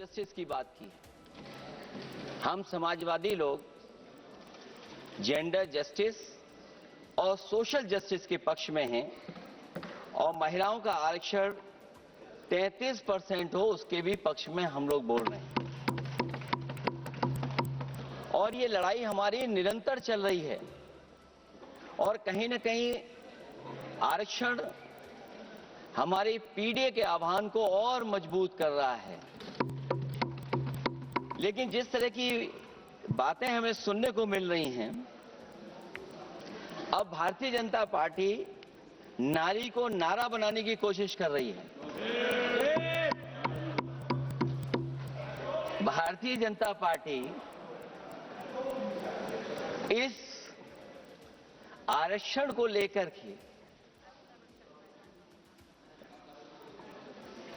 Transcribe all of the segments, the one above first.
Justice की बात की। हम समाजवादी लोग जेंडर जस्टिस और सोशल जस्टिस के पक्ष में हैं और महिलाओं का आरक्षण 33% हो उसके भी पक्ष में हम लोग बोल रहे हैं। और ये लड़ाई हमारी निरंतर चल रही है और कहीं न कहीं आरक्षण हमारी पीढ़ी के आह्वान को और मजबूत कर रहा है। लेकिन जिस तरह की बातें हमें सुनने को मिल रही हैं, अब भारतीय जनता पार्टी नारी को नारा बनाने की कोशिश कर रही है। भारतीय जनता पार्टी इस आरक्षण को लेकर के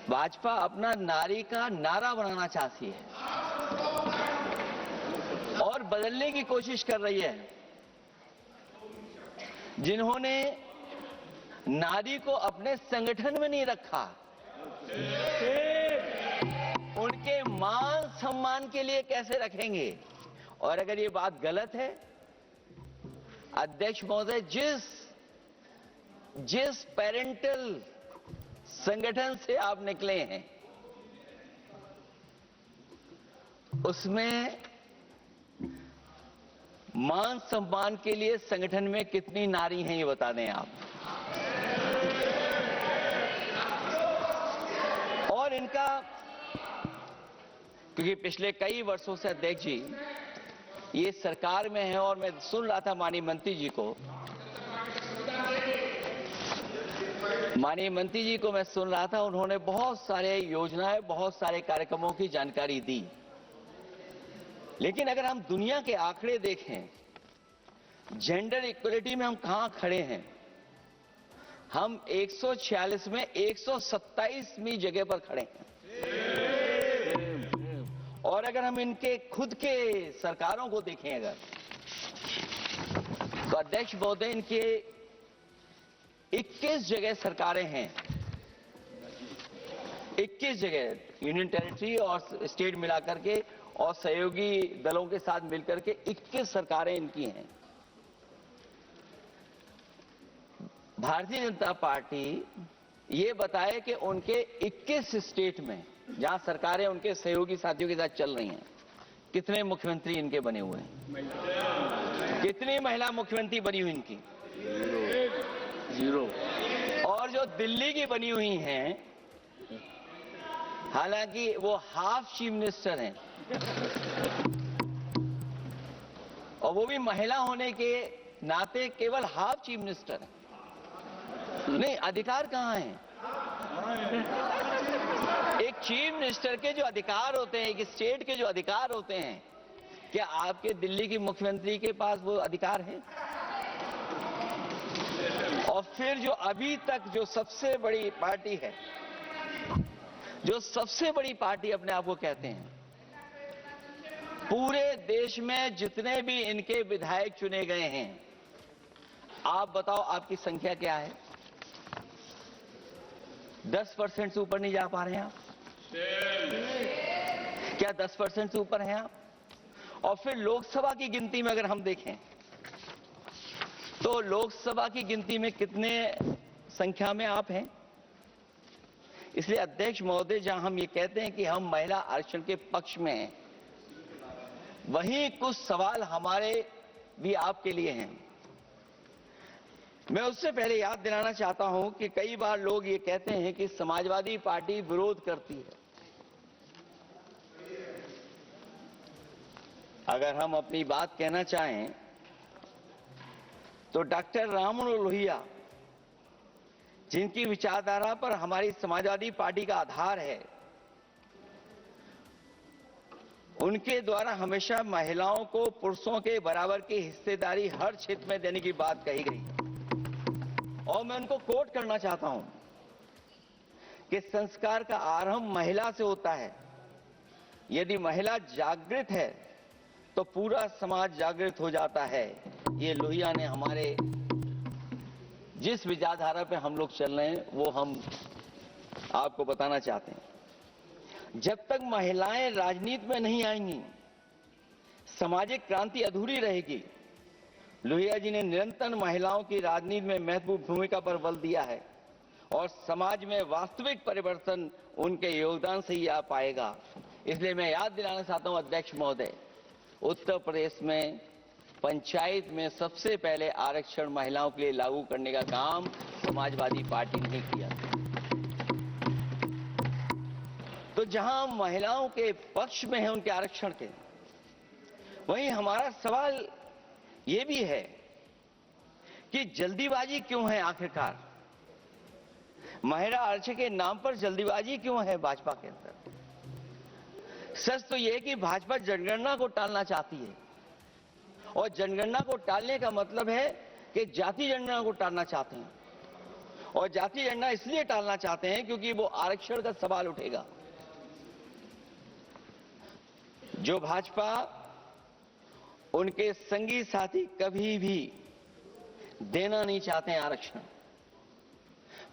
भाजपा अपना नारी का नारा बनाना चाहती है और बदलने की कोशिश कर रही है। जिन्होंने नारी को अपने संगठन में नहीं रखा, उनके मान सम्मान के लिए कैसे रखेंगे? और अगर ये बात गलत है, अध्यक्ष महोदय, जिस पेरेंटल संगठन से आप निकले हैं उसमें मान सम्मान के लिए संगठन में कितनी नारी हैं ये बता दें आप। और इनका, क्योंकि पिछले कई वर्षों से अध्यक्ष जी ये सरकार में है और मैं सुन रहा था माननीय मंत्री जी को मैं सुन रहा था, उन्होंने बहुत सारे योजनाएं, बहुत सारे कार्यक्रमों की जानकारी दी। लेकिन अगर हम दुनिया के आंकड़े देखें, जेंडर इक्वलिटी में हम कहां खड़े हैं? हम 146 में 127वीं जगह पर खड़े हैं। और अगर हम इनके खुद के सरकारों को देखें अगर, तो अध्यक्ष महोदय इनके 21 जगह सरकारें हैं। 21 जगह यूनियन टेरिटरी और स्टेट मिलाकर के और सहयोगी दलों के साथ मिलकर के 21 सरकारें इनकी हैं। भारतीय जनता पार्टी ये बताए कि उनके 21 स्टेट में जहां सरकारें उनके सहयोगी साथियों के साथ चल रही हैं, कितने मुख्यमंत्री इनके बने हुए हैं? कितनी महिला मुख्यमंत्री बनी हुई इनकी? जीरो। और जो दिल्ली की बनी हुई हैं, हालांकि वो हाफ चीफ मिनिस्टर हैं और वो भी महिला होने के नाते केवल हाफ चीफ मिनिस्टर हैं। नहीं, अधिकार कहां हैं? एक चीफ मिनिस्टर के जो अधिकार होते हैं, एक स्टेट के जो अधिकार होते हैं, क्या आपके दिल्ली की मुख्यमंत्री के पास वो अधिकार है? और फिर जो अभी तक जो सबसे बड़ी पार्टी है, जो सबसे बड़ी पार्टी अपने आप को कहते हैं, पूरे देश में जितने भी इनके विधायक चुने गए हैं, आप बताओ आपकी संख्या क्या है? 10% से ऊपर नहीं जा पा रहे हैं आप? क्या 10% से ऊपर हैं आप? और फिर लोकसभा की गिनती में अगर हम देखें तो लोकसभा की गिनती में कितने संख्या में आप हैं? इसलिए अध्यक्ष महोदय, जहां हम ये कहते हैं कि हम महिला आरक्षण के पक्ष में हैं, वहीं कुछ सवाल हमारे भी आपके लिए हैं। मैं उससे पहले याद दिलाना चाहता हूं कि कई बार लोग ये कहते हैं कि समाजवादी पार्टी विरोध करती है। अगर हम अपनी बात कहना चाहें तो डॉक्टर राम मनोहर लोहिया, जिनकी विचारधारा पर हमारी समाजवादी पार्टी का आधार है, उनके द्वारा हमेशा महिलाओं को पुरुषों के बराबर की हिस्सेदारी हर क्षेत्र में देने की बात कही गई। और मैं उनको कोट करना चाहता हूं कि संस्कार का आरंभ महिला से होता है। यदि महिला जागृत है तो पूरा समाज जागृत हो जाता है। ये लोहिया ने हमारे जिस विचारधारा पे हम लोग चल रहे हैं वो हम आपको बताना चाहते हैं। जब तक महिलाएं राजनीति में नहीं आएंगी, सामाजिक क्रांति अधूरी रहेगी। लोहिया जी ने निरंतर महिलाओं की राजनीति में महत्वपूर्ण भूमिका पर बल दिया है और समाज में वास्तविक परिवर्तन उनके योगदान से ही आ पाएगा। इसलिए मैं याद दिलाना चाहता हूं अध्यक्ष महोदय, उत्तर प्रदेश में पंचायत में सबसे पहले आरक्षण महिलाओं के लिए लागू करने का काम समाजवादी पार्टी ने किया। तो जहां महिलाओं के पक्ष में है उनके आरक्षण के, वहीं हमारा सवाल ये भी है कि जल्दीबाजी क्यों है आखिरकार? महिला आरक्षण के नाम पर जल्दीबाजी क्यों है भाजपा के अंदर? सच तो यह है कि भाजपा जनगणना को टालना चाहती है और जनगणना को टालने का मतलब है कि जाति जनगणना को टालना चाहते हैं और जाति जनगणना इसलिए टालना चाहते हैं क्योंकि वो आरक्षण का सवाल उठेगा। जो भाजपा उनके संगी साथी कभी भी देना नहीं चाहते हैं आरक्षण।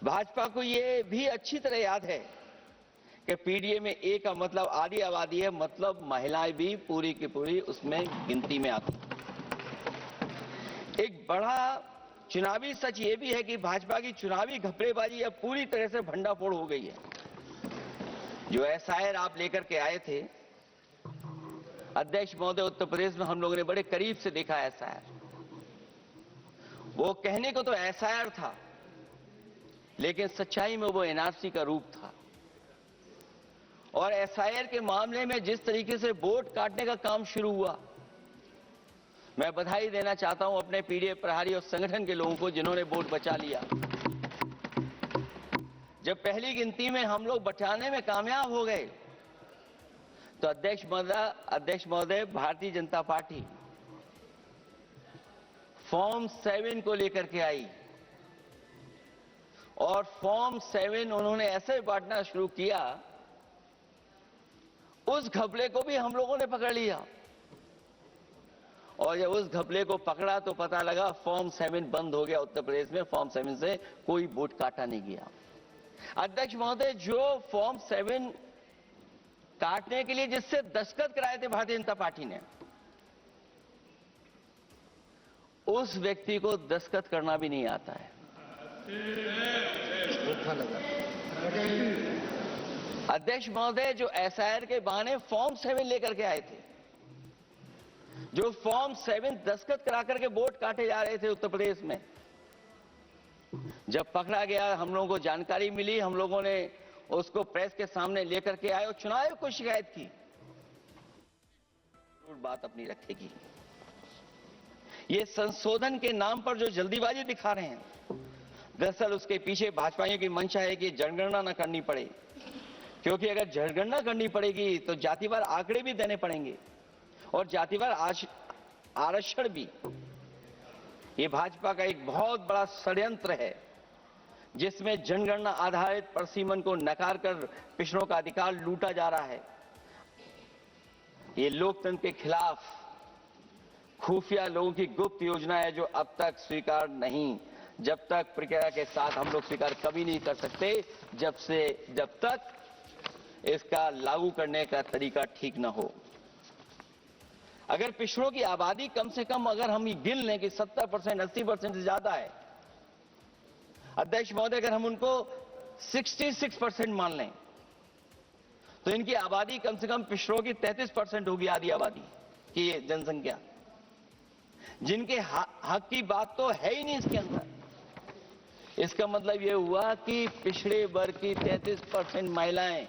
भाजपा को यह भी अच्छी तरह याद है कि पीडीए में ए का मतलब आधी आबादी है, मतलब महिलाएं भी पूरी की पूरी उसमें गिनती में आती। एक बड़ा चुनावी सच ये भी है कि भाजपा की चुनावी घपलेबाजी अब पूरी तरह से भंडाफोड़ हो गई है। जो एसआईआर आप लेकर के आए थे अध्यक्ष महोदय, उत्तर प्रदेश में हम लोगों ने बड़े करीब से देखा एसआईआर। वो कहने को तो एसआईआर था, लेकिन सच्चाई में वो एनआरसी का रूप था। और एसआईआर के मामले में जिस तरीके से वोट काटने का काम शुरू हुआ, मैं बधाई देना चाहता हूं अपने पीडीए प्रहारी और संगठन के लोगों को जिन्होंने वोट बचा लिया। जब पहली गिनती में हम लोग बचाने में कामयाब हो गए तो अध्यक्ष महोदय भारतीय जनता पार्टी फॉर्म 7 को लेकर के आई और फॉर्म 7 उन्होंने ऐसे बांटना शुरू किया, उस घपले को भी हम लोगों ने पकड़ लिया। और जब उस घपले को पकड़ा तो पता लगा फॉर्म 7 बंद हो गया उत्तर प्रदेश में। फॉर्म 7 से कोई वोट काटा नहीं गया। अध्यक्ष महोदय, जो फॉर्म 7 काटने के लिए जिससे दस्तखत कराए थे भारतीय जनता पार्टी ने, उस व्यक्ति को दस्तखत करना भी नहीं आता है। अध्यक्ष महोदय, जो एसआईआर के बहाने फॉर्म 7 लेकर के आए थे, जो फॉर्म 7 दस्तखत करा करके वोट काटे जा रहे थे उत्तर प्रदेश में, जब पकड़ा गया, हम लोगों को जानकारी मिली, हम लोगों ने उसको प्रेस के सामने लेकर के आए और चुनाव आयोग को शिकायत की। बात अपनी रखेगी। ये संशोधन के नाम पर जो जल्दीबाजी दिखा रहे हैं, दरअसल उसके पीछे भाजपाइयों की मंशा है कि जनगणना न करनी पड़े, क्योंकि अगर जनगणना करनी पड़ेगी तो जातिवार आंकड़े भी देने पड़ेंगे और जातिवार आरक्षण भी। ये भाजपा का एक बहुत बड़ा षड्यंत्र है जिसमें जनगणना आधारित परसीमन को नकार कर पिछड़ों का अधिकार लूटा जा रहा है। ये लोकतंत्र के खिलाफ खुफिया लोगों की गुप्त योजना है जो अब तक स्वीकार नहीं, जब तक प्रक्रिया के साथ हम लोग स्वीकार कभी नहीं कर सकते जब तक इसका लागू करने का तरीका ठीक ना हो। अगर पिछड़ों की आबादी कम से कम अगर हम गिन लें कि 70%, 80% से ज्यादा है, अध्यक्ष महोदय, अगर हम उनको 66% मान लें तो इनकी आबादी कम से कम पिछड़ों की 33% होगी, आधी आबादी की ये जनसंख्या, जिनके हक की बात तो है ही नहीं इसके अंदर। इसका मतलब यह हुआ कि पिछड़े वर्ग की 33% महिलाएं,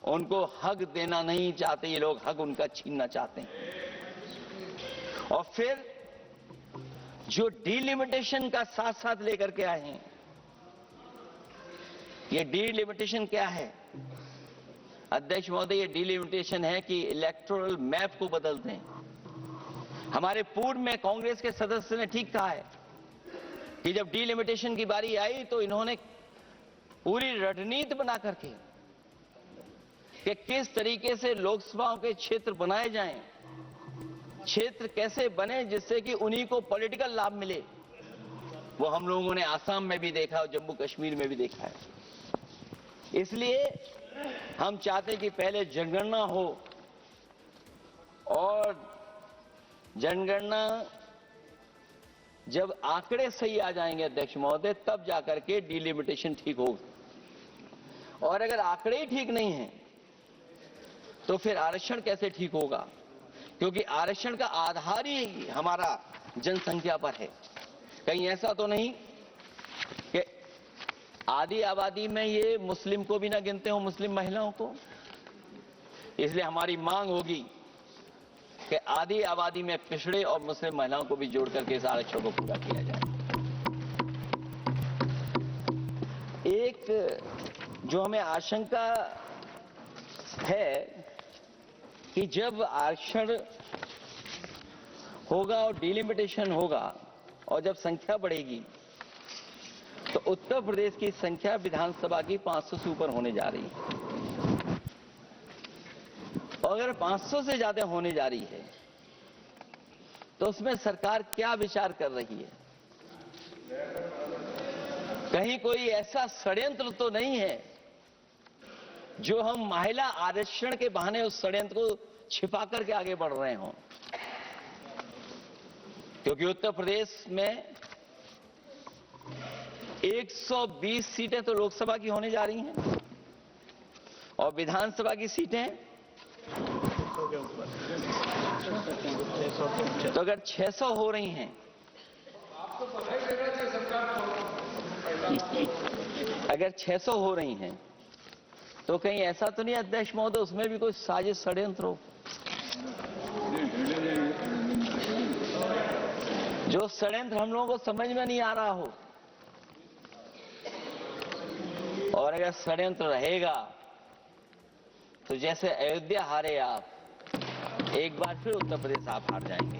उनको हक देना नहीं चाहते ये लोग, हक उनका छीनना चाहते हैं। और फिर जो डिलिमिटेशन का साथ साथ लेकर के आए हैं, ये डिलिमिटेशन क्या है अध्यक्ष महोदय? ये डिलिमिटेशन है कि इलेक्टोरल मैप को बदलते हैं। हमारे पूर्व में कांग्रेस के सदस्य ने ठीक कहा है कि जब डिलिमिटेशन की बारी आई तो इन्होंने पूरी रणनीति बना करके कि किस तरीके से लोकसभाओं के क्षेत्र बनाए जाएं, क्षेत्र कैसे बने जिससे कि उन्हीं को पॉलिटिकल लाभ मिले। वो हम लोगों ने आसाम में भी देखा और जम्मू कश्मीर में भी देखा है। इसलिए हम चाहते कि पहले जनगणना हो और जनगणना जब आंकड़े सही आ जाएंगे अध्यक्ष महोदय, तब जाकर के डिलिमिटेशन ठीक होगा। और अगर आंकड़े ही ठीक नहीं हैं तो फिर आरक्षण कैसे ठीक होगा? क्योंकि आरक्षण का आधार ही हमारा जनसंख्या पर है। कहीं ऐसा तो नहीं कि आधी आबादी में ये मुस्लिम को भी ना गिनते हो, मुस्लिम महिलाओं को। इसलिए हमारी मांग होगी कि आधी आबादी में पिछड़े और मुस्लिम महिलाओं को भी जोड़ करके इस आरक्षण को पूरा किया जाए। एक जो हमें आशंका है कि जब आरक्षण होगा और डिलिमिटेशन होगा और जब संख्या बढ़ेगी तो उत्तर प्रदेश की संख्या विधानसभा की 500 से ऊपर होने जा रही है। और अगर 500 से ज्यादा होने जा रही है तो उसमें सरकार क्या विचार कर रही है? कहीं कोई ऐसा षड्यंत्र तो नहीं है जो हम महिला आरक्षण के बहाने उस षड्यंत्र को छिपा करके आगे बढ़ रहे हों? क्योंकि उत्तर प्रदेश में 120 सीटें तो लोकसभा की होने जा रही हैं और विधानसभा की सीटें तो अगर 600 हो रही हैं, अगर 600 हो रही हैं तो कहीं ऐसा तो नहीं अध्यक्ष महोदय उसमें भी कोई साजिश षड्यंत्र हो? जो षड्यंत्र हम लोगों को समझ में नहीं आ रहा हो। और अगर षड्यंत्र रहेगा तो जैसे अयोध्या हारे आप, एक बार फिर उत्तर प्रदेश आप हार जाएंगे।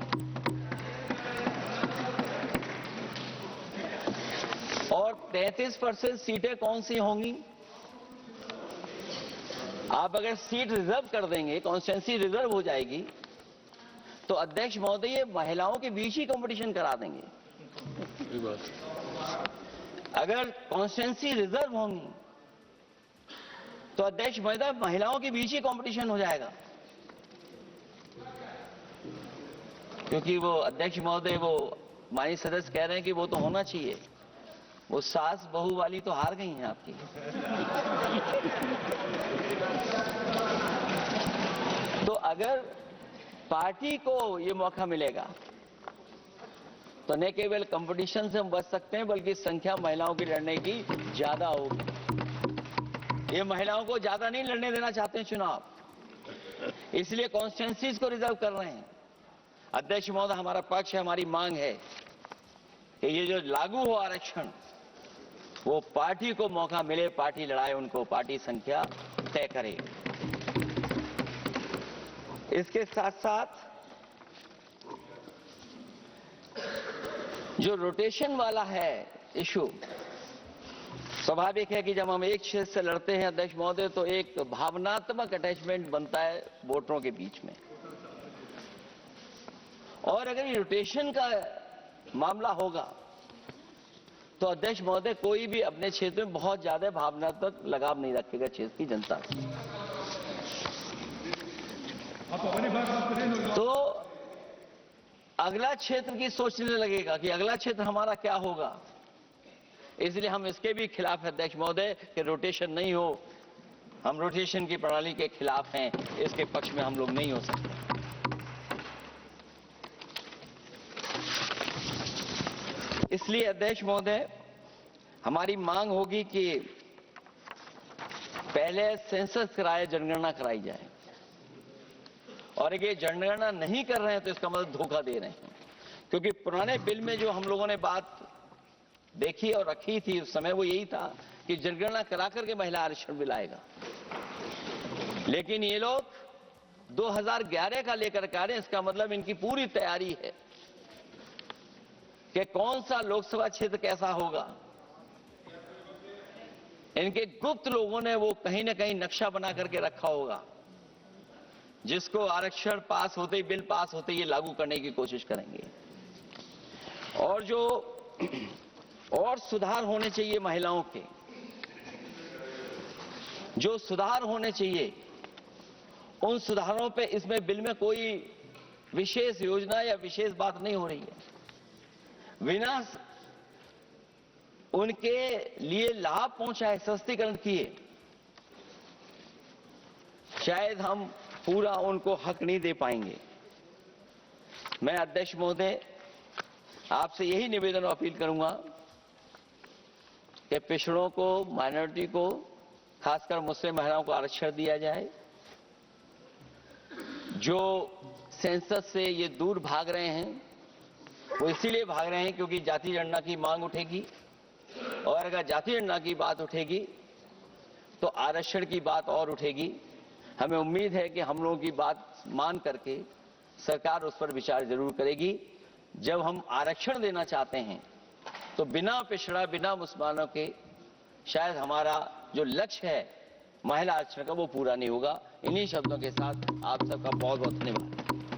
और 33% सीटें कौन सी होंगी? आप अगर सीट रिजर्व कर देंगे, कॉन्स्टिट्यूंसी रिजर्व हो जाएगी, तो अध्यक्ष महोदय ये महिलाओं के बीच ही कंपटीशन करा देंगे। अगर कॉन्स्टिट्यूंसी रिजर्व होंगी तो अध्यक्ष महोदय महिलाओं के बीच ही कंपटीशन हो जाएगा। क्योंकि वो अध्यक्ष महोदय वो माननीय सदस्य कह रहे हैं कि वो तो होना चाहिए। वो सास बहू वाली तो हार गई हैं आपकी। तो अगर पार्टी को ये मौका मिलेगा तो न केवल कंपटीशन से हम बच सकते हैं बल्कि संख्या महिलाओं की लड़ने की ज्यादा होगी। ये महिलाओं को ज्यादा नहीं लड़ने देना चाहते हैं चुनाव, इसलिए कॉन्स्टिट्यूंसीज को रिजर्व कर रहे हैं। अध्यक्ष महोदय हमारा पक्ष है, हमारी मांग है कि ये जो लागू हो आरक्षण वो पार्टी को मौका मिले, पार्टी लड़ाए उनको, पार्टी संख्या तय करे। इसके साथ साथ जो रोटेशन वाला है इशू, स्वाभाविक है कि जब हम एक क्षेत्र से लड़ते हैं अध्यक्ष महोदय तो एक भावनात्मक अटैचमेंट बनता है वोटरों के बीच में। और अगर ये रोटेशन का मामला होगा तो अध्यक्ष महोदय कोई भी अपने क्षेत्र में बहुत ज्यादा भावनात्मक लगाव नहीं रखेगा क्षेत्र की जनता से। तो अगला क्षेत्र की सोचने लगेगा कि अगला क्षेत्र हमारा क्या होगा। इसलिए हम इसके भी खिलाफ हैं अध्यक्ष महोदय कि रोटेशन नहीं हो। हम रोटेशन की प्रणाली के खिलाफ हैं, इसके पक्ष में हम लोग नहीं हो सकते। इसलिए अध्यक्ष महोदय हमारी मांग होगी कि पहले सेंसस कराए, जनगणना कराई जाए। और अगर ये जनगणना नहीं कर रहे हैं तो इसका मतलब धोखा दे रहे हैं। क्योंकि पुराने बिल में जो हम लोगों ने बात देखी और रखी थी उस समय वो यही था कि जनगणना करा करके महिला आरक्षण दिलाएगा। लेकिन ये लोग 2011 का लेकर के आ रहे हैं। इसका मतलब इनकी पूरी तैयारी है कि कौन सा लोकसभा क्षेत्र कैसा होगा। इनके गुप्त लोगों ने वो कहीं ना कहीं नक्शा बना करके रखा होगा, जिसको आरक्षण पास होते ही, बिल पास होते ही लागू करने की कोशिश करेंगे। और जो और सुधार होने चाहिए महिलाओं के, जो सुधार होने चाहिए उन सुधारों पे इसमें बिल में कोई विशेष योजना या विशेष बात नहीं हो रही है। बिना उनके लिए लाभ पहुंचाए, सस्तीकरण किए, शायद हम पूरा उनको हक नहीं दे पाएंगे। मैं अध्यक्ष महोदय आपसे यही निवेदन और अपील करूंगा कि पिछड़ों को, माइनॉरिटी को, खासकर मुस्लिम महिलाओं को आरक्षण दिया जाए। जो सेंसस से ये दूर भाग रहे हैं वो इसीलिए भाग रहे हैं क्योंकि जाति गणना की मांग उठेगी, और अगर जाति गणना की बात उठेगी तो आरक्षण की बात और उठेगी। हमें उम्मीद है कि हम लोगों की बात मान करके सरकार उस पर विचार जरूर करेगी। जब हम आरक्षण देना चाहते हैं तो बिना पिछड़ा, बिना मुसलमानों के शायद हमारा जो लक्ष्य है महिला आरक्षण का वो पूरा नहीं होगा। इन्हीं शब्दों के साथ आप सबका बहुत बहुत धन्यवाद।